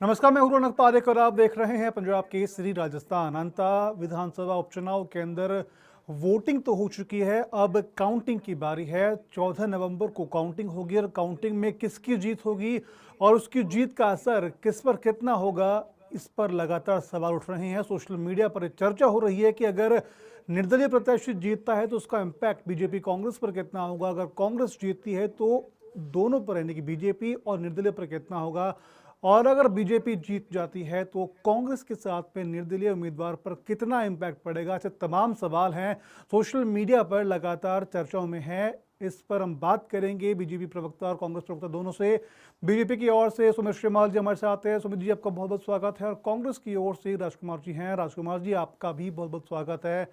नमस्कार, मैं हूं रौनक पारेख और आप देख रहे हैं पंजाब केसरी राजस्थान। अंता विधानसभा उपचुनाव के अंदर वोटिंग तो हो चुकी है, अब काउंटिंग की बारी है। 14 नवंबर को काउंटिंग होगी और काउंटिंग में किसकी जीत होगी और उसकी जीत का असर किस पर कितना होगा, इस पर लगातार सवाल उठ रहे हैं। सोशल मीडिया पर चर्चा हो रही है कि अगर निर्दलीय प्रत्याशी जीतता है तो उसका इम्पैक्ट बीजेपी कांग्रेस पर कितना होगा, अगर कांग्रेस जीतती है तो दोनों पर यानी कि बीजेपी और निर्दलीय पर कितना होगा, और अगर बीजेपी जीत जाती है तो कांग्रेस के साथ में निर्दलीय उम्मीदवार पर कितना इम्पैक्ट पड़ेगा। ऐसे तमाम सवाल हैं, सोशल मीडिया पर लगातार चर्चाओं में है। इस पर हम बात करेंगे बीजेपी प्रवक्ता और कांग्रेस प्रवक्ता दोनों से। बीजेपी की ओर से सुमित श्रीमाल जी हमारे साथ हैं। सुमित जी, आपका बहुत बहुत स्वागत है। और कांग्रेस की ओर से राजकुमार जी हैं। राजकुमार जी, आपका भी बहुत बहुत स्वागत है।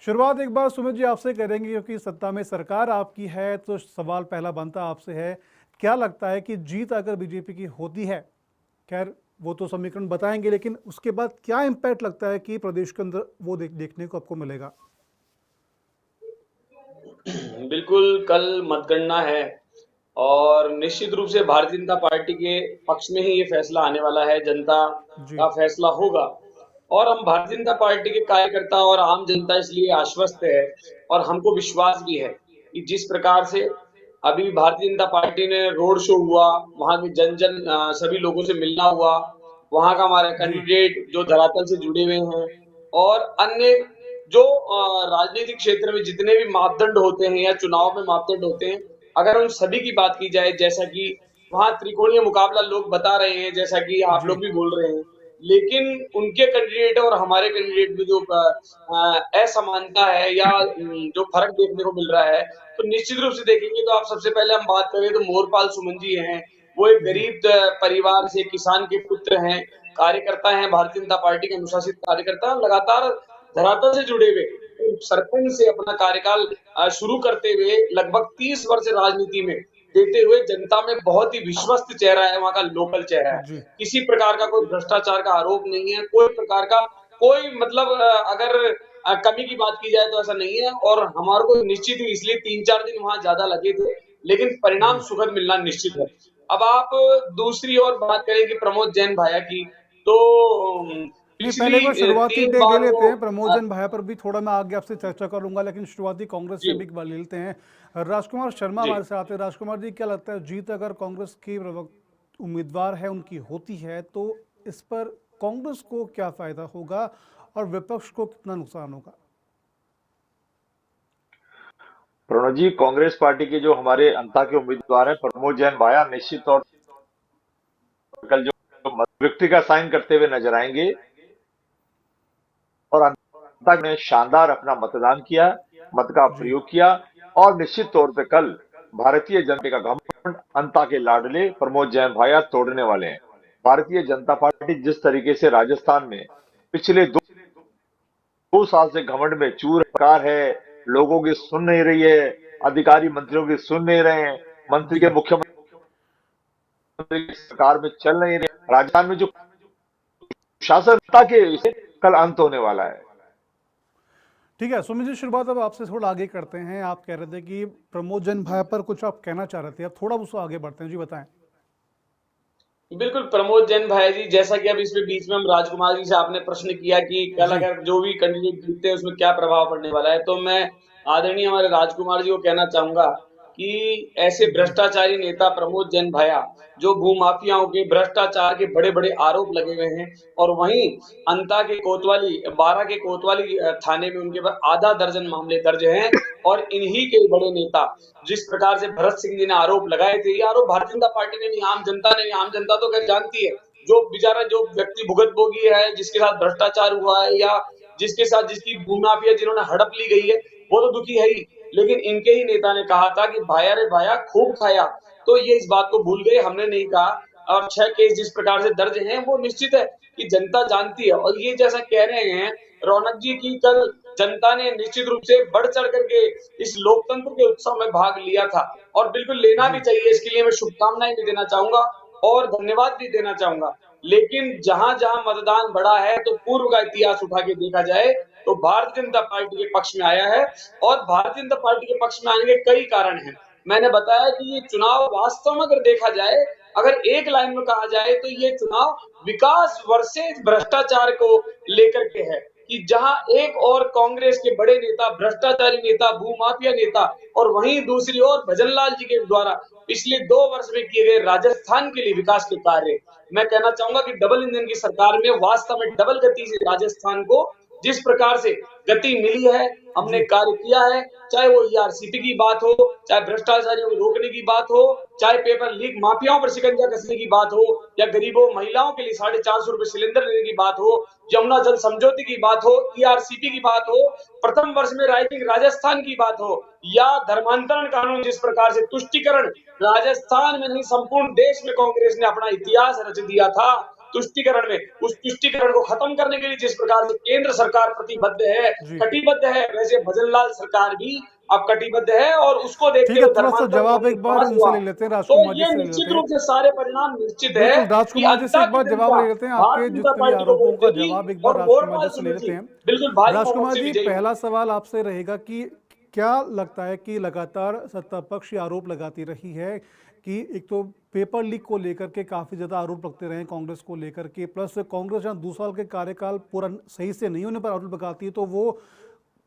शुरुआत एक बार सुमित जी आपसे करेंगे, क्योंकि सत्ता में सरकार आपकी है, तो सवाल पहला बनता आपसे है, क्या लगता है कि जीत अगर बीजेपी की होती है, खैर वो तो समीकरण बताएंगे, लेकिन उसके बाद क्या इम्पैक्ट लगता है कि प्रदेश के अंदर वो देखने को आपको मिलेगा? बिल्कुल, कल मतगणना है और निश्चित रूप से भारतीय जनता पार्टी के पक्ष में ही ये फैसला आने वाला है, जनता जी। का फैसला होगा। और हम भारतीय जनता पार्टी के कार्यकर्ता और आम जनता इसलिए आश्वस्त है और हमको विश्वास भी है कि जिस प्रकार से अभी भारतीय जनता पार्टी ने रोड शो हुआ, वहाँ के जन-जन सभी लोगों से मिलना हुआ, वहाँ का हमारा जी। कैंडिडेट जो धरातल से जुड़े हुए हैं और अन्य जो राजनीतिक क्षेत्र में जितने भी मापदंड होते हैं या चुनाव में मापदंड होते हैं, अगर उन सभी की बात की जाए, जैसा कि वहाँ त्रिकोणीय मुकाबला लोग बता रहे हैं, जैसा कि आप जी। लोग भी बोल रहे हैं, लेकिन उनके कैंडिडेट और हमारे कैंडिडेट में जो असमानता है या जो फर्क देखने को मिल रहा है, तो निश्चित रूप से देखेंगे तो आप सबसे पहले हम बात करें तो मोरपाल सुमन जी हैं, वो एक जी। गरीब परिवार से किसान के पुत्र हैं, कार्यकर्ता हैं, भारतीय जनता पार्टी के अनुशासित कार्यकर्ता, लगातार धरातल से जुड़े हुए सरपंच से अपना कार्यकाल शुरू करते हुए लगभग 30 वर्ष राजनीति में देते हुए जनता में बहुत ही विश्वस्त चेहरा है, वहाँ का लोकल चेहरा है। जी। किसी प्रकार का कोई भ्रष्टाचार का आरोप नहीं है, कोई प्रकार का कोई मतलब अगर कमी की बात की जाए तो ऐसा नहीं है और हमारे को निश्चित ही इसलिए 3-4 दिन वहाँ ज़्यादा लगे थे, लेकिन परिणाम जी। सुखद मिलना निश्चित है। अब आप दूसरी ओर बात करें कि प्रमोद जैन भाया की, तो नहीं, पहले एक बार पिछली शुरुआती 3 टेक ले बार लेते वो हैं। प्रमोद जैन भाया पर भी थोड़ा मैं आगे आपसे चर्चा करूंगा, लेकिन शुरुआती कांग्रेस से जी, भी एक बार ले लेते हैं। राजकुमार शर्मा जी। हमारे साथ है। राजकुमार जी, क्या लगता है, जीत अगर कांग्रेस की उम्मीदवार है उनकी होती है तो इस पर कांग्रेस को क्या फायदा होगा और विपक्ष को कितना नुकसान होगा? प्रणव जी, कांग्रेस पार्टी के जो हमारे अंता के उम्मीदवार हैं प्रमोद जैन भाया, निश्चित तौर पर कल जो व्यक्ति का साइन करते हुए नजर आएंगे और अंता ने शानदार अपना मतदान किया, मत का जी। प्रयोग किया और निश्चित तौर पे कल भारतीय जनता का घमंड अंता के लाडले प्रमोद जैन भाया तोड़ने वाले हैं। भारतीय जनता पार्टी जिस तरीके से राजस्थान में पिछले 2 साल से घमंड में चूर सरकार है, लोगों की सुन नहीं रही है, अधिकारी मंत्रियों की सुन नहीं रहे हैं, मंत्री के जी। मुख्यमंत्री की सरकार में चल नहीं रहे, राजस्थान में जो शासनता के इसे कल अंत होने वाला है। ठीक है सुमित जी, शुरुआत अब आपसे थोड़ा आगे करते हैं। आप कह रहे थे कि प्रमोद जैन भाया पर कुछ आप कहना चाह रहे थे, अब थोड़ा उसको आगे बढ़ते हैं। जी बताएं। बिल्कुल, प्रमोद जैन भाई जी, जैसा कि अब इसमें बीच में हम राजकुमार जी से आपने प्रश्न किया कि कल जी। अगर जो भी कैंडिडेट जीतते हैं उसमें क्या प्रभाव पड़ने वाला है, तो मैं आदरणीय हमारे राजकुमार जी को कहना चाहूंगा कि ऐसे जी। भ्रष्टाचारी नेता प्रमोद जैन भाया, जो भूमाफियाओं के भ्रष्टाचार के बड़े-बड़े आरोप लगे हुए हैं और वहीं अंता के कोतवाली 12 के कोतवाली थाने में उनके ऊपर आधा दर्जन मामले दर्ज हैं और इन्हीं के बड़े नेता जिस प्रकार से भरत सिंह जी ने आरोप लगाए थे, ये आरोप भारतीय जनता पार्टी ने नहीं, आम जनता ने नहीं। आम जनता तो खैर जानती है, जो बेचारा जो व्यक्ति भुगतभोगी है, जिसके साथ भ्रष्टाचार हुआ है या जिसके साथ जिसकी भूमाफिया जिन्होंने हड़प ली गई है, वो तो दुखी है ही। लेकिन इनके ही नेता ने कहा था कि भाया रे भाया खूब खाया, तो ये इस बात को भूल गए, हमने नहीं कहा। और 6 केस जिस प्रकार से दर्ज हैं, वो निश्चित है कि जनता जानती है और ये जैसा कह रहे हैं रौनक जी की कल जनता ने निश्चित रूप से बढ़ चढ़ करके इस लोकतंत्र के उत्सव में भाग लिया था और बिल्कुल लेना भी जी। चाहिए। इसके लिए मैं शुभकामनाएं भी देना चाहूंगा और धन्यवाद भी देना चाहूंगा। लेकिन जहां जहां मतदान बढ़ा है तो पूर्व का इतिहास उठा के देखा जाए तो भारतीय जनता पार्टी के पक्ष में आया है और भारतीय जनता पार्टी के पक्ष में आने के कई कारण हैं। मैंने बताया कि ये चुनाव वास्तव में अगर देखा जाए अगर एक लाइन में कहा जाए तो ये चुनाव विकास वर्सेस भ्रष्टाचार को लेकर के है कि जहां एक और कांग्रेस के बड़े नेता, भ्रष्टाचारी नेता, भूमाफिया नेता और वहीं दूसरी ओर भजनलाल जी के द्वारा पिछले 2 वर्ष में किए गए राजस्थान के लिए विकास के कार्य। मैं कहना चाहूंगा कि डबल इंजन की सरकार में वास्तव में डबल गति से राजस्थान को जिस प्रकार से गति मिली है, हमने जी कार्य किया है, चाहे वो ईआरसीपी की बात हो, चाहे भ्रष्टाचारियों को रोकने की बात हो, चाहे पेपर लीक माफियाओं पर शिकंजा कसने की बात हो, या गरीबों महिलाओं के लिए 450 रुपए सिलेंडर लेने की बात हो, यमुना जल समझौते की बात हो, ईआरसीपी की बात हो, प्रथम वर्ष में राइजिंग राजस्थान की बात हो, या धर्मांतरण कानून जिस प्रकार से तुष्टिकरण राजस्थान में नहीं संपूर्ण देश में कांग्रेस ने अपना इतिहास रच दिया था तुष्टिकरण में, उस तुष्टिकरण को खत्म करने के लिए जिस प्रकार से केंद्र सरकार प्रतिबद्ध है, जी कटिबद्ध है, वैसे भजनलाल सरकार भी अब कटिबद्ध है और उसको देखते ठीक है, हुए थोड़ा सा धर्मांतरण जवाब कानून एक बार पास इनसे हुआ। ले लेते हैं, तो राजकुमार जी ये से ले लेते निश्चित हैं। रूप से सारे परिणाम निश्चित है बिल्कुल, कि राजकुमार जी से अंता एक की बार जवाब जनता ले लेते हैं, आपके भारतीय जनता जितने भी पार्टी को आरोपों वोट का देगी जवाब एक बार और राजकुमार जी गौरवाल से ले लेते समझिए हैं। बिल्कुल भारी बहुमत राजकुमार से जी, विजयी पहला सवाल आपसे रहेगा कि क्या लगता है कि लगातार सत्ता पक्ष ये आरोप लगाती रही है कि एक तो पेपर लीक को लेकर के काफ़ी ज़्यादा आरोप लगते रहे कांग्रेस को लेकर के, प्लस कांग्रेस जहाँ 2 साल के कार्यकाल पूरा सही से नहीं होने पर आरोप लगाती है, तो वो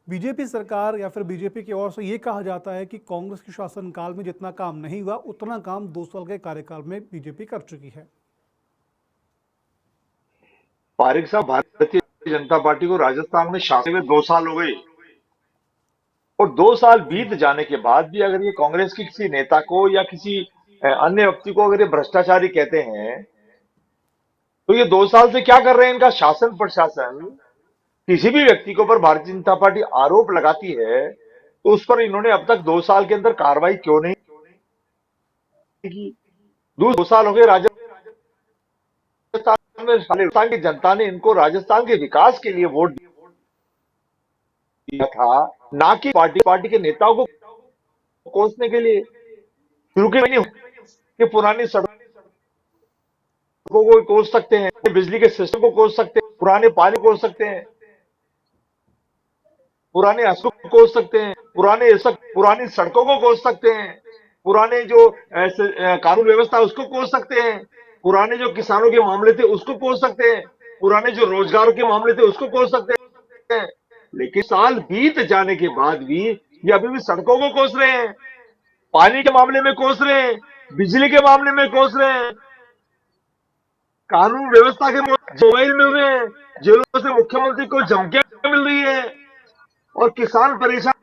बीजेपी सरकार या फिर बीजेपी की ओर से ये कहा जाता है कि कांग्रेस के शासनकाल में जितना काम नहीं हुआ उतना काम 2 साल के कार्यकाल में बीजेपी कर चुकी है। पारिक साहब, भारतीय जनता पार्टी को राजस्थान में शासन में 2 साल हो गए और 2 साल जी बीत जाने के बाद भी अगर ये कांग्रेस के किसी नेता को या किसी अन्य व्यक्ति को अगर ये भ्रष्टाचारी कहते हैं, तो ये 2 साल से क्या कर रहे हैं? इनका शासन प्रशासन किसी भी व्यक्ति के ऊपर भारतीय जनता पार्टी आरोप लगाती है तो उस पर इन्होंने अब तक 2 साल के अंदर कार्रवाई क्यों नहीं की? 2 साल हो गए राजस्थान में, राजस्थान की जनता ने इनको राजस्थान के विकास के लिए वोट दिया था, ना कि पार्टी के नेताओं को कोसने के लिए। शुरू के नहीं कि पुरानी सड़कों को कोस सकते हैं, बिजली के सिस्टम को कोस सकते हैं, पुराने पानी को कोस सकते हैं, पुराने अस्पताल को कोस सकते हैं, पुरानी सड़कों को कोस सकते हैं, पुराने जो कानून व्यवस्था उसको कोस सकते हैं, पुराने जो किसानों के मामले थे उसको कोस सकते हैं, पुराने जो रोजगार के मामले थे उसको कोस सकते हैं। लेकिन साल बीत जाने के बाद भी ये अभी भी सड़कों को कोस रहे हैं, पानी के मामले में कोस रहे हैं, बिजली के मामले में कोस रहे हैं, कानून व्यवस्था के मोबाइल मिल रहे हैं, जेलों से मुख्यमंत्री को धमकियां मिल रही है और किसान परेशान,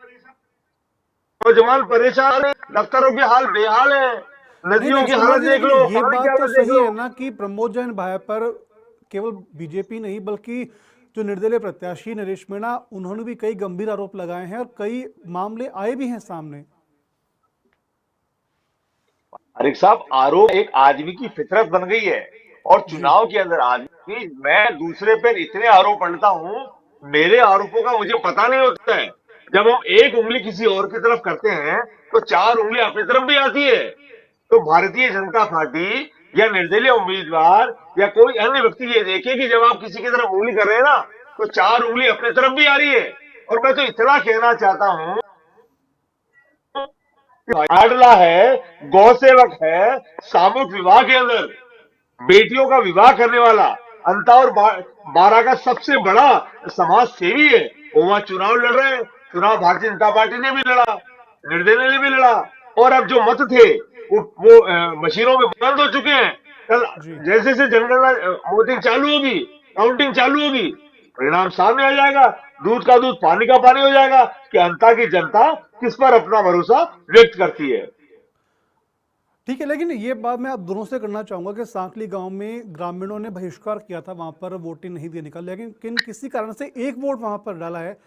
नौजवान परेशान है, दफ्तरों के हाल बेहाल है, नहीं नदियों की राजकुमार हालत जी, देख लेकिन लो, ये पानी की बात तो हालत देख सही लो। है ना कि प्रमोद जैन भाई पर केवल बीजेपी नहीं बल्कि जो निर्दलीय प्रत्याशी नरेश मीणा, उन्होंने भी कई गंभीर आरोप लगाए हैं और कई मामले आए भी हैं सामने। अरे साहब, आरोप एक आदमी की फितरत बन गई है और जी चुनाव के अंदर आदमी, मैं दूसरे पर इतने आरोप पढ़ता हूं, मेरे आरोपों का मुझे पता नहीं होता है। जब हम एक उंगली किसी और की तरफ करते हैं तो 4 उंगली अपनी तरफ भी आती है। तो भारतीय जनता पार्टी या निर्दलीय उम्मीदवार या कोई अन्य व्यक्ति ये देखे कि जब आप किसी की तरफ उंगली कर रहे हैं ना, तो 4 उंगली अपनी तरफ भी आ रही है। और मैं तो इतना कहना चाहता हूं, लाडला है, गौ सेवक है, सामूहिक विवाह के अंदर बेटियों का विवाह करने वाला, अंता और बारह का सबसे बड़ा समाज सेवी है, वो वहां चुनाव लड़ रहे हैं। चुनाव भारतीय जनता पार्टी ने भी लड़ा, निर्दलीय ने भी लड़ा, और अब जो मत थे वो मशीनों में बंद हो चुके हैं। कल जी जैसे जैसे जनगणना वोटिंग चालू होगी, काउंटिंग चालू होगी, परिणाम सामने आ जाएगा, दूध का दूध पानी का पानी हो जाएगा कि अंता की जनता किस पर अपना भरोसा व्यक्त करती है। ठीक है, लेकिन ये बात मैं आप दोनों से करना चाहूंगा कि सांकली गांव में ग्रामीणों ने बहिष्कार किया था वहां पर वोटिंग नहीं देने का, लेकिन किसी कारण से एक वोट वहां पर डाला है।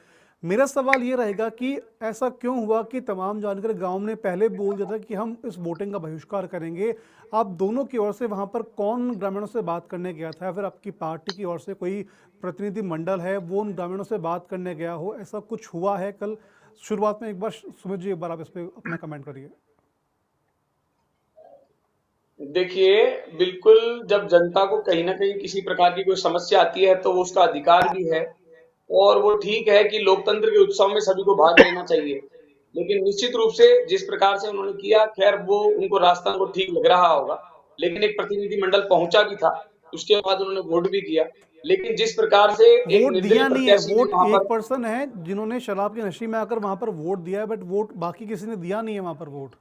मेरा सवाल ये रहेगा कि ऐसा क्यों हुआ कि तमाम जानकर गांव ने पहले बोल दिया था कि हम इस वोटिंग का बहिष्कार करेंगे। आप दोनों की ओर से वहां पर कौन ग्रामीणों से बात करने गया था, या फिर आपकी पार्टी की ओर से कोई प्रतिनिधि मंडल है वो उन ग्रामीणों से बात करने गया हो, ऐसा कुछ हुआ है? कल शुरुआत में एक बार सुमित जी, एक बार आप इस पर अपना कमेंट करिए। देखिए, बिल्कुल जब जनता को कहीं न कहीं किसी प्रकार की कोई समस्या आती है, तो वो उसका अधिकार भी है और वो ठीक है कि लोकतंत्र के उत्सव में सभी को भाग लेना चाहिए। लेकिन निश्चित रूप से जिस प्रकार से उन्होंने किया, खैर वो उनको रास्ता उनको ठीक लग रहा होगा। लेकिन एक प्रतिनिधिमंडल पहुंचा भी था, उसके बाद उन्होंने वोट भी किया। लेकिन जिस प्रकार से एक वोट निर्दलीय दिया नहीं है, प्रत्याशी ने वोट वहां एक पर, पर्सन है जिन्होंने शराब की नशे में आकर वहां पर वोट दिया है, बट वोट बाकी किसी ने दिया नहीं है वहां पर वोट।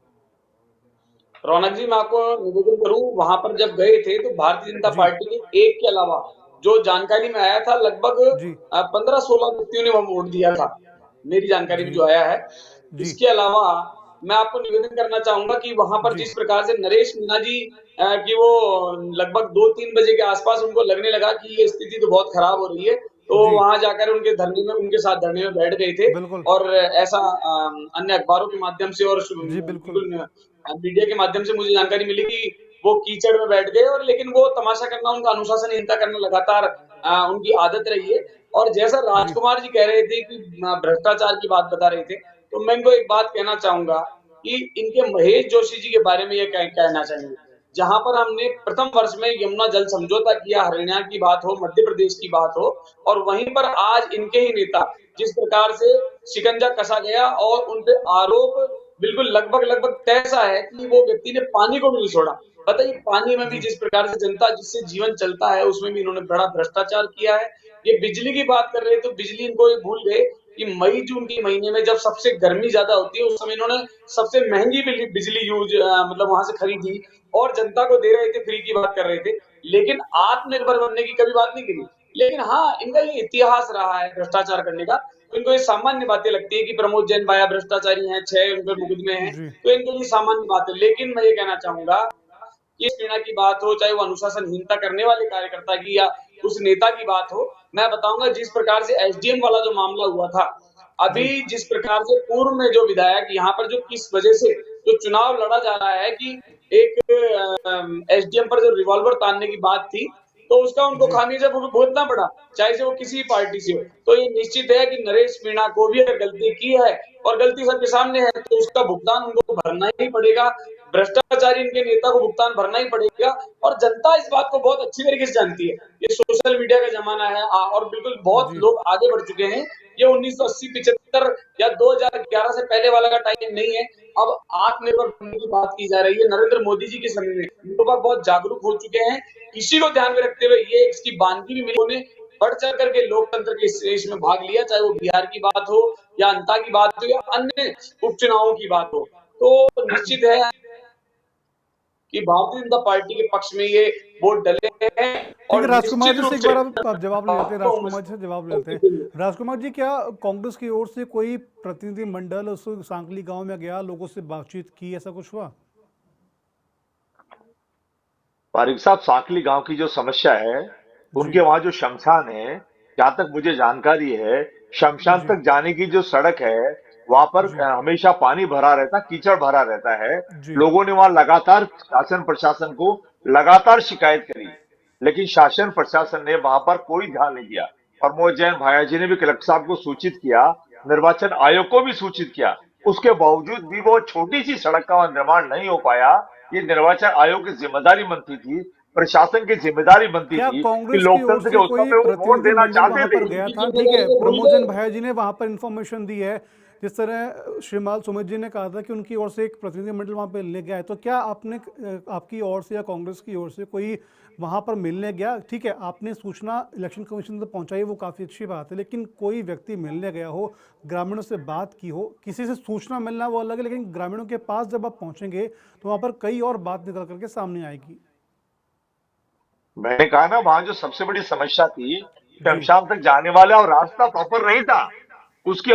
रौनक जी मैं आपको निवेदन करूं, वहां पर जब गए थे तो भारतीय जनता जी पार्टी के एक के अलावा जो जानकारी में आया था लगभग जी 15-16 व्यक्तियों ने वहां वोट दिया था, मेरी जानकारी में जी जो आया है। जी इसके अलावा मैं आपको निवेदन करना चाहूंगा कि वहां पर जी जिस प्रकार से नरेश मीणा जी की वो लगभग 2-3 बजे के आसपास उनको लगने लगा कि ये स्थिति तो बहुत खराब हो रही है, तो जी वहां जाकर उनके धरने में उनके साथ धरने में बैठ गए थे। बिल्कुल और ऐसा अन्य अखबारों के माध्यम से और जी बिल्कुल बिल्कुल मीडिया के माध्यम से मुझे जानकारी मिली कि वो कीचड़ में बैठ गए, और लेकिन वो तमाशा करना, उनका अनुशासनहीनता करना लगातार उनकी आदत रही है। और जैसा जी राजकुमार जी कह रहे थे कि भ्रष्टाचार की बात बता रहे थे, तो मैं इनको एक बात कहना चाहूंगा कि इनके महेश जोशी जी के बारे में ये कहना चाहिए। जहां पर हमने प्रथम वर्ष में यमुना जल समझौता किया, हरियाणा की बात हो, मध्य प्रदेश की बात हो, और वहीं पर आज इनके ही नेता जिस प्रकार से शिकंजा कसा गया और उन पे आरोप बिल्कुल लगभग लगभग तय सा है कि वो व्यक्ति ने पानी को भी नहीं छोड़ा। बताइए, पानी में भी जी जिस प्रकार से जनता जिससे जीवन चलता है उसमें भी इन्होंने बड़ा भ्रष्टाचार किया है। ये बिजली की बात कर रहे हैं तो बिजली इनको ये भूल गए कि मई जून के महीने में जब सबसे गर्मी ज्यादा होती है उस समय इन्होंने सबसे महंगी बिजली यूज मतलब वहां से खरीदी और जनता को दे रहे थे, फ्री की बात कर रहे थे, लेकिन आत्मनिर्भर बनने की कभी बात नहीं करी। लेकिन हाँ, इनका ये इतिहास रहा है भ्रष्टाचार करने का, तो इनको ये सामान्य बातें लगती है कि प्रमोद जैन भाया भ्रष्टाचारी हैं, 6 उन पर मुकदमे हैं, जी तो इनके लिए सामान्य बात है। लेकिन मैं ये कहना चाहूंगा कि इस पीड़ा की बात हो, चाहे वो अनुशासनहीनता करने वाले कार्यकर्ता की या उस नेता की बात हो, मैं बताऊंगा जिस प्रकार से एसडीएम वाला जो मामला हुआ था, अभी जी जिस प्रकार से पूर्व में जो विधायक यहाँ पर जो किस वजह से जो चुनाव लड़ा जा रहा है कि एक एसडीएम पर जो रिवॉल्वर तानने की बात थी, तो उसका उनको जी खामियाजा भुगतना पड़ा, चाहे से वो किसी पार्टी से हो। तो ये निश्चित है कि नरेश मीणा को भी अगर गलती की है और गलती सबके सामने है तो उसका भुगतान उनको भरना ही पड़ेगा। भ्रष्टाचारी इनके नेता को भुगतान भरना ही पड़ेगा, और जनता इस बात को बहुत अच्छी तरीके से जानती है। ये सोशल मीडिया का जमाना है और बिल्कुल बहुत जी लोग आगे बढ़ चुके हैं। ये 1980-75 या 2011 से पहले वाला का टाइम नहीं है। अब आत्मनिर्भर बनने की बात की जा रही है। नरेंद्र मोदी जी के समय में लोग बहुत जागरूक हो चुके हैं। इसी को ध्यान में रखते हुए ये इसकी बानगी भी मिली, बढ़ चढ़ करके लोकतंत्र के इसमें भाग लिया, चाहे वो बिहार की बात हो या अंता की बात हो या अन्य उपचुनावों की बात हो। तो निश्चित है कि भारतीय जनता पार्टी के पक्ष में ये वोट डले हैं ठीक है। और राजकुमार निश्चित जी से रूप एक से बार आप जवाब ले लेते हैं, राजकुमार जी से जवाब ले लेते हैं। राजकुमार जी, क्या कांग्रेस की ओर से कोई प्रतिनिधि मंडल उस सांकली गांव में गया, लोगों से बातचीत की, ऐसा कुछ हुआ? पारिक साहब, सांकली गांव की जो समस्या है, जी उनके वहां जो शमशान है, जहां तक मुझे जानकारी है, शमशान जी तक जाने की जो सड़क है, वहां पर जी हमेशा पानी भरा रहता, कीचड़ भरा रहता है। जी लोगों ने वहां लगातार शासन प्रशासन को लगातार शिकायत करी, लेकिन शासन प्रशासन ने वहां पर कोई ध्यान नहीं दिया। प्रमोद जैन भाया जी ने भी कलेक्टर साहब को सूचित किया, निर्वाचन आयोग को भी सूचित किया, उसके बावजूद भी वो छोटी सी सड़क का निर्माण नहीं हो पाया। ये निर्वाचन आयोग की जिम्मेदारी बनती थी, प्रशासन की जिम्मेदारी बनती क्या थी कि कांग्रेस की ओर लोकतंत्र के से उत्सव कोई में वो वोट प्रतिनिधि देना मंडल चाहते वहां थे। पर गया उनकी था? ठीक है, जिम्मेदारी को भूल प्रमोद जैन गए। भाया जी ने वहां पर इंफॉर्मेशन दी है, जिस तरह श्रीमाल सुमित जी ने कहा था कि उनकी ओर से एक प्रतिनिधि मंडल वहां पर ले गया है, तो क्या आपने आपकी ओर से या कांग्रेस की ओर से कोई वहां पर मिलने गया? ठीक है, आपने सूचना इलेक्शन कमीशन तक पहुंचाई, वो काफी अच्छी बात है, लेकिन कोई व्यक्ति मिलने गया हो, ग्रामीणों से बात की हो, किसी से सूचना मिलना वो अलग है, लेकिन ग्रामीणों के पास जब आप पहुंचेंगे तो वहां पर कई और बात निकल करके सामने आएगी। मैंने कहा ना, वहां जो सबसे बड़ी समस्या थी, जी शमशान तक जाने वाला और रास्ता प्रॉपर नहीं था। उसकी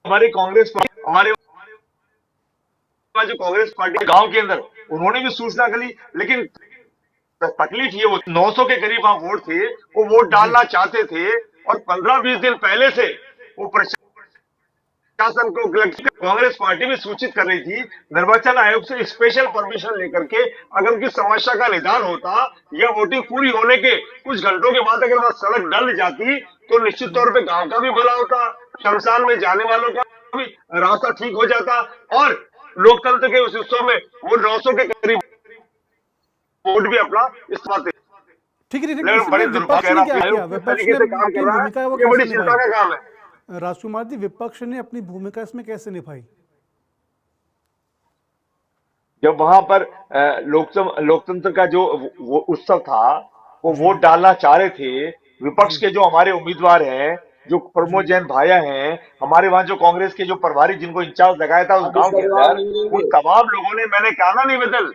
हमारी कांग्रेस पार्टी, हमारे वहाँ जो कांग्रेस पार्टी गांव के अंदर, उन्होंने भी सूचना करी, लेकिन तकलीफ ये होती, 900 के करीब वहां वोट थे, वो वोट जी डालना चाहते थे, और 15-20 दिन पहले से वो प्रशासन को कांग्रेस पार्टी भी सूचित कर रही थी, निर्वाचन आयोग से स्पेशल परमिशन लेकर के अगर उनकी समस्या का निदान होता या वोटिंग पूरी होने के कुछ घंटों के बाद अगर वहां सड़क डल जाती तो निश्चित तौर पे गांव का भी भला होता, शमशान में जाने वालों का भी रास्ता ठीक हो जाता, और लोकतंत्र के उस उत्सव में वो 900 के करीब वोट भी अपना इस्तेमाल थे। ठीक है, ठीक है। लेकिन बड़े इसमें विपक्ष दुर्भाग्य ने है, क्या आपके किया? आयोग किस विपक्ष तरीके ने से काम अपनी कर रहा है, भूमिका है वो ये कैसे बड़ी चिंता निभाई? का काम है। राजकुमार जी, विपक्ष ने अपनी भूमिका इसमें कैसे निभाई? जब वहां पर लोकतंत्र का जो वो उत्सव था, वो जी वोट डालना चाह रहे थे, विपक्ष जी के जो हमारे उम्मीदवार हैं, जो प्रमोद जी जैन भाया हैं, हमारे वहां जो कांग्रेस के जो प्रभारी जिनको इंचार्ज लगाया था उस अभी गांव के परिवार अंदर, नहीं उन लेंगे। तमाम लोगों ने, मैंने कहा ना निवेदन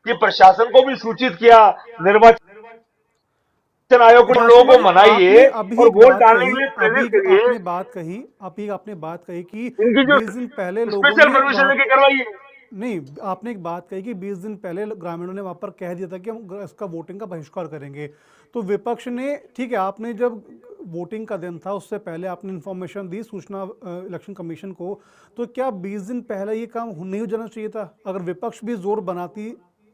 कि प्रशासन को भी सूचित किया, निर्वाचन आयोग को, उन राष्ट्र लोगों शर्मा को जी, मनाइए आपने अभी और एक वोट बात डालने के कही, लिए अभी प्रेरित करिए। आपने बात कही कि इनकी जो 20 दिन पहले लोगों स्पेशल ने परमिशन वहां, लेके करवाइए। नहीं, आपने एक बात कही कि 20 दिन पहले ग्रामीणों ने वहां पर कह दिया था कि हम इसका वोटिंग का बहिष्कार करेंगे। तो विपक्ष ने, ठीक है, आपने जब वोटिंग का दिन था उससे पहले आपने इंफॉर्मेशन दी सूचना इलेक्शन कमीशन को, तो क्या 20 दिन पहले ये काम नहीं हो जाना चाहिए था? अगर विपक्ष भी जोर बनाती,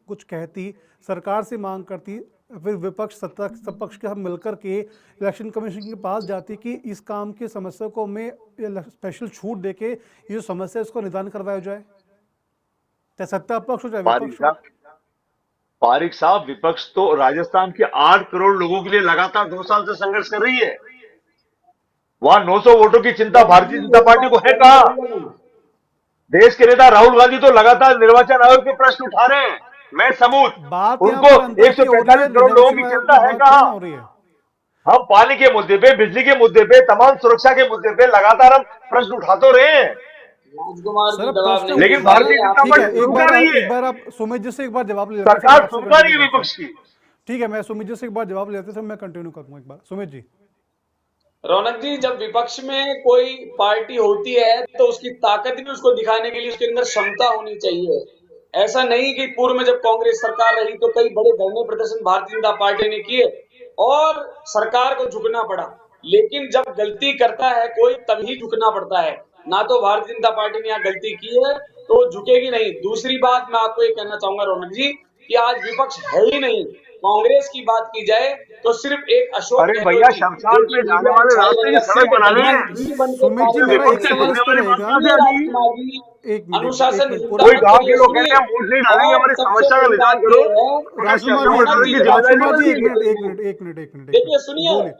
कुछ कहती, सरकार से मांग करती, फिर विपक्ष सत्ता सपक्ष के हम मिलकर के इलेक्शन कमीशन के पास जाती कि इस काम की समस्या को हमें स्पेशल छूट देके ये जो समस्या है इसको निदान करवाया जाए, चाहे सत्ता पक्ष हो चाहे पारिक विपक्ष हो। साहब, पारिक साहब, विपक्ष तो राजस्थान के 8 करोड़ लोगों के लिए लगातार 2 साल से संघर्ष कर रही है। वहां 900 वोटों की चिंता रौनक भारतीय जी जनता एक पार्टी बात को है कहना कहां? पड़ेगा नहीं। देश के नेता राहुल गांधी तो लगातार निर्वाचन आयोग के प्रश्न उठा रहे हैं, मैं सबूत। बात यहाँ उनको पर अंता की हो रही 145 है, करोड़ लोगों निर्वाचन की आयोग की चिंता है बात थोड़ी कहां? ना हो रही है। हम पानी के मुद्दे पे, बिजली के मुद्दे पे, तमाम सुरक्षा के मुद्दे पे लगातार हम प्रश्न उठा तो रहे हैं, राजकुमार सर जी अब दबाव प्रश्न नहीं लेकिन उठाना, भारतीय बनाइए जनता आप। ठीक है, पार्टी सुन क्या रही है? एक बार आप सुमित जी से एक बार जवाब ले लेते हैं, फिर मैं सरकार आपसे सुन पा रही कंटिन्यू है करता हूँ। विपक्ष की। ठीक है, मैं सुमित जी से एक बार जवाब लेते हैं, फिर मैं कंटिन्यू करूंगा एक बार। सुमित जी। रौनक जी, जब विपक्ष में कोई पार्टी होती है तो उसकी ताकत भी उसको दिखाने के लिए उसके अंदर क्षमता होनी चाहिए। ऐसा नहीं कि पूर्व में जब कांग्रेस सरकार रही तो कई बड़े धरने प्रदर्शन भारतीय जनता पार्टी ने किए और सरकार को झुकना पड़ा। लेकिन जब गलती करता है कोई तभी झुकना पड़ता है। ना तो भारतीय जनता पार्टी ने यहाँ गलती की है तो झुकेगी नहीं। दूसरी बात मैं आपको ये कहना चाहूंगा रौनक जी कि आज विपक्ष है ही नहीं। कांग्रेस की बात की जाए तो सिर्फ एक अशोक अरे गहलोत भैया, जी, जो शमशान कि पे जाने मीडिया में वाले छाए रास्ते रहे की हैं, सड़क सिर्फ बनानी वही है। भीड़ बन के सुमित जी, कार्य मेरा करते एक विपक्ष से सवाल हैं। इस जुड़ने पे वाली बात रहेगा। कहां से सुनिए आ गई? राजकुमार जी, एक मिनट, अनुशासन एक मिनट, पूरा हीनता कोई मत गांव के करिए, लोग कहते सुनिए। हैं हम वोट नहीं डालेंगे, और हमारी सबसे समस्या का बड़ी निदान बात करो, ये है, तो क्या राजकुमार जी, शमशान एक पे रौनक चलने जी की मिनट, जब आपसे जिम्मेदारी राजकुमार जी, नहीं एक प्रश्न बनती? मिनट, करते एक हैं, मिनट, एक मिनट, एक मिनट, एक देखिए मिनट, सुनिए बोले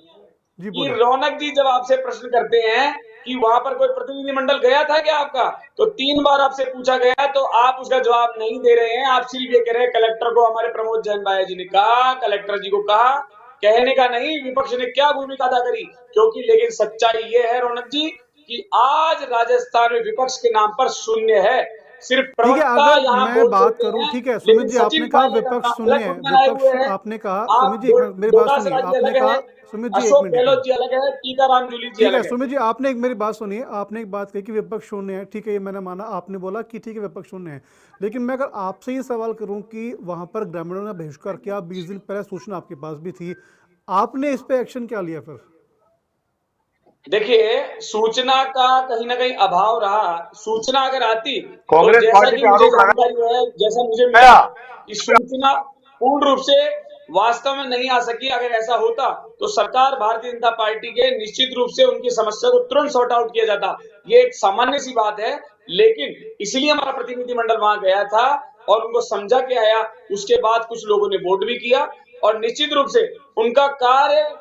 जी, कि बोले। रौनक जी जब आपसे प्रश्न करते हैं कि वहां पर कोई प्रतिनिधिमंडल गया था क्या आपका, तो 3 बार आपसे पूछा गया तो आप उसका जवाब नहीं दे रहे हैं। आप सिर्फ ये कह रहे हैं कलेक्टर को, हमारे प्रमोद जैन भाई जी ने कहा, कलेक्टर जी को कहा, कहने का नहीं विपक्ष ने क्या भूमिका अदा करी। क्योंकि लेकिन सच्चाई ये है रौनक जी कि आज राजस्थान में विपक्ष के नाम पर शून्य है। सिर्फ ठीक है, प्रवक्ता अगर यहाँ मैं बोल बात देते करूं, हैं, ठीक है सुमित लेकिन जी, आपने सचिन कहा पायलट विपक्ष अपना शून्य अलग है, गुट बनाए हुए विपक्ष, हैं। आपने कहा, आप सुमित जी एक मिनट मेरी बात डोटास सुनिए, राज जी आपने अलग है, कहा, सुमित जी एक अशोक मिनट, एक गहलोत मिनट, जी अलग है, टीकाराम जूली जी ठीक है अलग है। सुमित जी, आपने एक मेरी बात सुनिए, आपने एक बात कही कि विपक्ष शून्य है, ठीक है, ये मैंने माना, आपने बोला कि ठीक है विपक्ष शून्य है, लेकिन मैं अगर आपसे ये सवाल करूं कि वहां पर ग्रामीणों ने बहिष्कार किया, 20 दिन पहले सूचना आपके पास भी थी, आपने इस पे एक्शन क्या लिया फिर? देखिए, सूचना का कहीं ना कहीं अभाव रहा। सूचना अगर आती तो कांग्रेस जैसा पार्टी कि पे मुझे आरोप जानकारी है, जैसा मुझे मिला लगाया। कि सूचना पूर्ण रूप से वास्तव में नहीं आ सकी। अगर ऐसा होता तो सरकार भारतीय जनता पार्टी के निश्चित रूप से उनकी समस्या को तुरंत सॉर्ट आउट किया जाता। ये एक सामान्य सी बात है, लेकिन इसलिए हमारा प्रतिनिधिमंडल वहां गया था और उनको समझा के आया। उसके बाद कुछ लोगों ने वोट भी किया और निश्चित रूप से उनका कार्य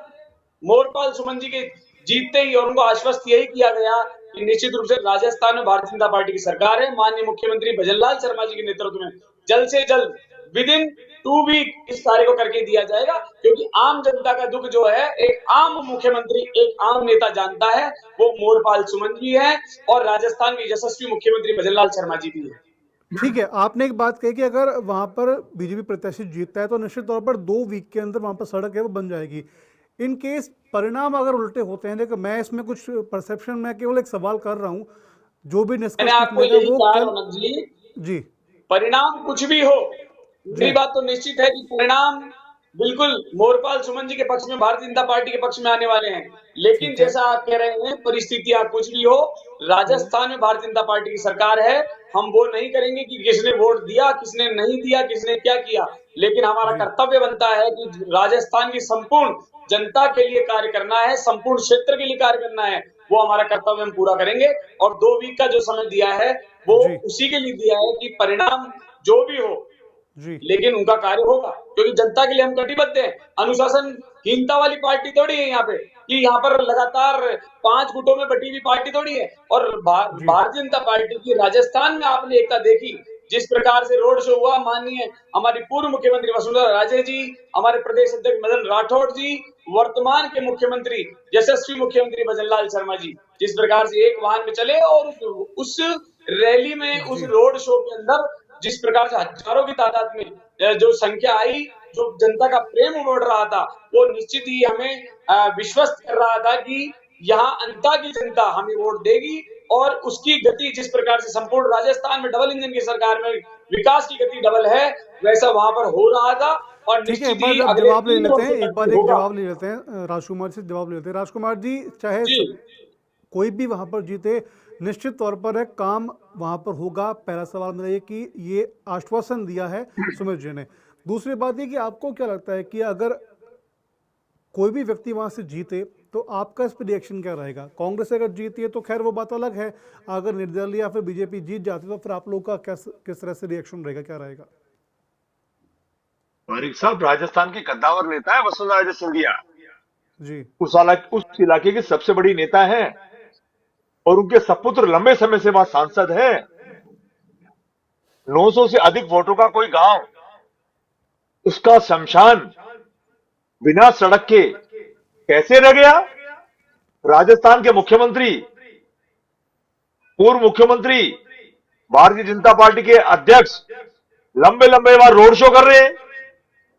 मोरपाल सुमन जी के जीतते ही और उनको आश्वस्त यही किया गया कि निश्चित रूप से राजस्थान में भारतीय जनता पार्टी की सरकार है। माननीय मुख्यमंत्री भजनलाल शर्मा जी के नेतृत्व में जल्द से जल्द विद इन 2 वीक इस कार्य को करके दिया जाएगा। क्योंकि आम जनता का दुख जो है एक आम मुख्यमंत्री, एक आम नेता जानता है, वो मोरपाल सुमन जी है और राजस्थान के यशस्वी मुख्यमंत्री भजनलाल शर्मा जी भी है। ठीक है, आपने एक बात कही कि अगर वहां पर बीजेपी प्रत्याशी जीतता है तो निश्चित तौर पर 2 वीक के अंदर वहां पर सड़क है वो बन जाएगी। इन केस परिणाम अगर उल्टे होते हैं, देखो मैं इसमें कुछ परसेप्शन, मैं केवल एक सवाल कर रहा हूं, जो भी मैंने निष्कर्ष आपको निकलेगा यही वो कहा कल। रौनक जी, जी परिणाम कुछ भी हो, जी मेरी बात तो निश्चित है कि परिणाम बिल्कुल मोरपाल सुमन जी के पक्ष में, भारतीय जनता पार्टी के पक्ष में आने वाले हैं। लेकिन ठीक है। जैसा आप कह रहे हैं, परिस्थितियां कुछ भी हो, राजस्थान में भारतीय जनता पार्टी की सरकार है। हम वो नहीं करेंगे कि किसने वोट दिया, किसने नहीं दिया, किसने क्या किया। लेकिन हमारा जी कर्तव्य बनता है कि राजस्थान की संपूर्ण जनता के लिए कार्य करना है, संपूर्ण क्षेत्र के लिए कार्य करना है। वो हमारा कर्तव्य हम पूरा करेंगे और 2 वीक का जो समय दिया है वो जी उसी के लिए दिया है कि परिणाम जो भी हो, जी लेकिन उनका कार्य होगा। क्योंकि जनता के लिए हम कटिबद्ध हैं। अनुशासनहीनता वाली पार्टी थोड़ी है यहाँ पे कि यहाँ पर लगातार 5 गुटों में बटी हुई पार्टी थोड़ी है। और जी भारतीय जनता पार्टी की राजस्थान में आपने एकता देखी, जिस प्रकार से रोड शो हुआ, माननीय हमारी पूर्व मुख्यमंत्री वसुंधरा राजे जी, हमारे प्रदेश अध्यक्ष मदन राठौड़ जी, वर्तमान के मुख्यमंत्री यशस्वी मुख्यमंत्री भजनलाल शर्मा जी, जिस प्रकार से एक वाहन में चले और उस रैली में, उस रोड शो के अंदर जिस प्रकार से हजारों की तादाद में जो संख्या आई, जो जनता का प्रेम उमड़ रहा था, वो निश्चित ही हमें विश्वस्त कर रहा था कि यहाँ अंता की जनता हमें वोट देगी और उसकी गति जिस प्रकार से संपूर्ण राजस्थान में डबल इंजन की सरकार में विकास की गति डबल है, वैसा वहां पर हो रहा था। और ठीक है, एक निश्चित ही बार अब अगले जवाब ले 3 लेते हैं, वर्षों एक तक बार एक होगा। जवाब ले लेते हैं राजकुमार से, जवाब ले लेते हैं। राजकुमार जी, चाहे जी कोई भी वहां पर जीते, निश्चित तौर पर है काम वहां पर होगा। पहला सवाल मेरा ये कि ये आश्वासन दिया है सुमित जी ने। दूसरी बात ये कि आपको क्या लगता है कि अगर कोई भी व्यक्ति वहां से जीते तो आपका इस पर रिएक्शन क्या रहेगा? कांग्रेस अगर जीती है तो खैर वो बात अलग है, अगर निर्दलीय या फिर बीजेपी जीत जाती है तो फिर आप लोगों का किस तरह से रिएक्शन रहेगा, क्या रहेगा? फारिक साहब राजस्थान के कद्दावर नेता है वसुंधरा राजे सिंधिया। जी उस इलाके की सबसे बड़ी नेता है और उनके सपुत्र लंबे समय से वहां सांसद है। 900 से अधिक वोटों का कोई गांव, उसका शमशान बिना सड़क के कैसे रह गया? राजस्थान के मुख्यमंत्री, पूर्व मुख्यमंत्री, भारतीय जनता पार्टी के अध्यक्ष लंबे लंबे बार रोड शो कर रहे हैं,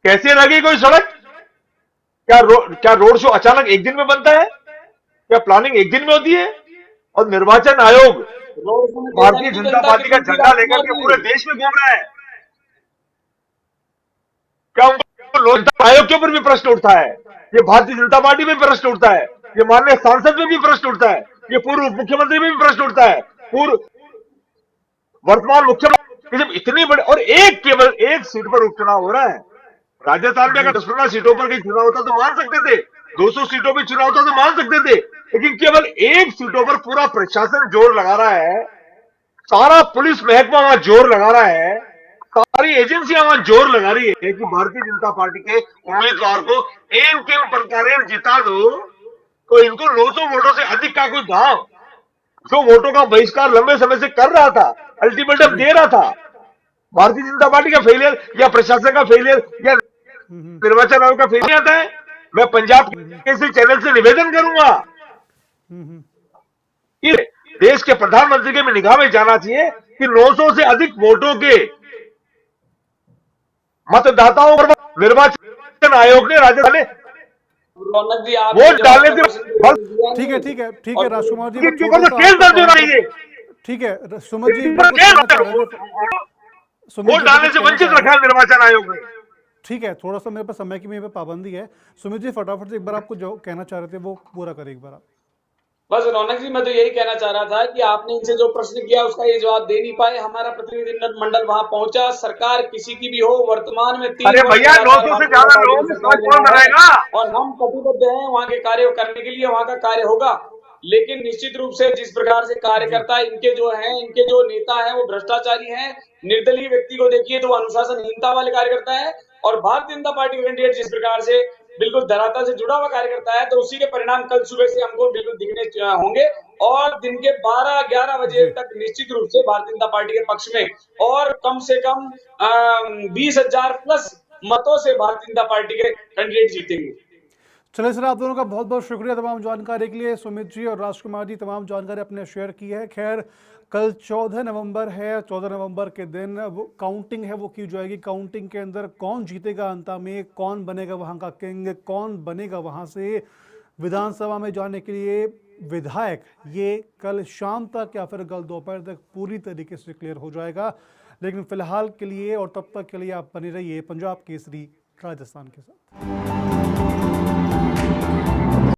कैसे रह गई कोई सड़क? क्या रोड शो अचानक एक दिन में बनता है? क्या प्लानिंग एक दिन में होती है? और निर्वाचन आयोग रोड शो में भारतीय जनता पार्टी का झंडा लेकर के पूरे राजकुमार देश में घूम रहा है। क्या उनको लोकसभा आयोग के ऊपर भी प्रश्न उठता है? ये भारतीय जनता पार्टी में भी प्रश्न उठता है, ये माननीय सांसद में भी प्रश्न उठता है, ये पूर्व मुख्यमंत्री में भी प्रश्न उठता है, पूर्व वर्तमान मुख्यमंत्री, जब इतनी बड़ी और केवल एक सीट पर उपचुनाव हो रहा है। राजस्थान में अगर 10-15 सीटों पर कहीं चुनाव होता तो मान सकते थे, 200 सीटों पर चुनाव होता तो मान सकते थे, लेकिन केवल एक सीटों पर पूरा प्रशासन जोर लगा रहा है, सारा पुलिस महकमा वहां जोर लगा रहा है, सारी एजेंसियां वहां जोर लगा रही है कि भारतीय जनता पार्टी के उम्मीदवार को इन किन प्रकार जिता दो। तो इनको 900 वोटों से अधिक का कोई गांव जो वोटों का बहिष्कार लंबे समय से कर रहा था, अल्टीमेटम दे रहा था, भारतीय जनता पार्टी का फेलियर या प्रशासन का फेलियर या निर्वाचन आयोग का फेलियर आता है। मैं पंजाब के चैनल से निवेदन करूंगा कि देश के प्रधानमंत्री के भी निगाह में जाना चाहिए कि 900 से अधिक वोटों के मतदाताओं पर निर्वाचन आयोग ने राजस्थान में रौनक जी आप वोट डालने से ठीक है राजकुमार जी, इनके ऊपर तो केस दर्ज होना चाहिए। ठीक है सुमित जी, वोट डालने से वंचित रखा है निर्वाचन आयोग ने। ठीक है, थोड़ा सा मेरे पास समय की मेरे पे पाबंदी है। सुमित जी फटाफट से एक बार आपको जो कहना चाह रहे थे वो पूरा करें एक बार आप। बस रौनक जी, मैं तो यही कहना चाह रहा था कि आपने इनसे जो प्रश्न किया उसका ये जवाब दे नहीं पाए। हमारा प्रतिनिधि मंडल वहां पहुंचा, सरकार किसी की भी हो, वर्तमान में 3 अरे भैया 900 से ज्यादा लोगों की समझ कौन बनाएगा? और हम कटिबद्ध हैं वहां के कार्य करने के लिए, वहां का कार्य होगा। लेकिन निश्चित रूप से जिस प्रकार से कार्यकर्ता इनके जो हैं, इनके जो नेता हैं वो भ्रष्टाचारी हैं, निर्दलीय व्यक्ति को देखिए तो अनुशासनहीनता वाले कार्यकर्ता है, और भारतीय जनता पार्टी का कैंडिडेट जिस प्रकार से बिल्कुल धरातल से जुड़ा हुआ कार्यकर्ता है, तो उसी के परिणाम कल सुबह से हमको बिल्कुल दिखने होंगे। और दिन के 12-11 बजे तक निश्चित रूप से भारतीय जनता पार्टी के पक्ष में और कम से कम 20,000 प्लस मतों से भारतीय जनता पार्टी के कैंडिडेट जीतेंगे। चलिए सर, आप दोनों का बहुत बहुत शुक्रिया तमाम जानकारी के लिए। सुमित जी और राजकुमार जी तमाम जानकारी अपने शेयर की है। खैर कल 14 नवंबर है, 14 नवंबर के दिन वो काउंटिंग है वो की जाएगी। काउंटिंग के अंदर कौन जीतेगा अंत में, कौन बनेगा वहाँ का किंग, कौन बनेगा वहाँ से विधानसभा में जाने के लिए विधायक, ये कल शाम तक या फिर कल दोपहर तक पूरी तरीके से क्लियर हो जाएगा। लेकिन फिलहाल के लिए और तब तक के लिए आप बने रहिए पंजाब केसरी राजस्थान के साथ।